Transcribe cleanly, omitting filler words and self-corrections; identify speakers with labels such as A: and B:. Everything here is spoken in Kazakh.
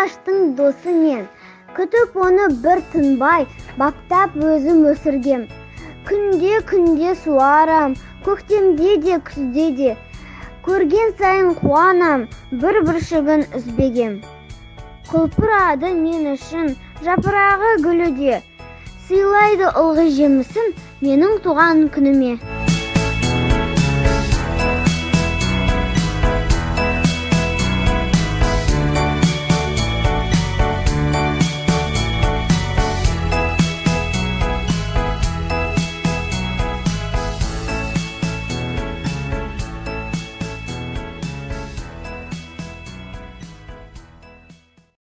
A: ағаштың досы мен, күтіп оны бір тынбай, баптап өзім өсіргем. Күнде суарам, көктемде де күзде де, көрген сайын қуанам, бір бүршігін үзбегем. Құлпырады мен үшін жапырағы гүлі де, сыйлайды ылғи жемісін менің туған күніме.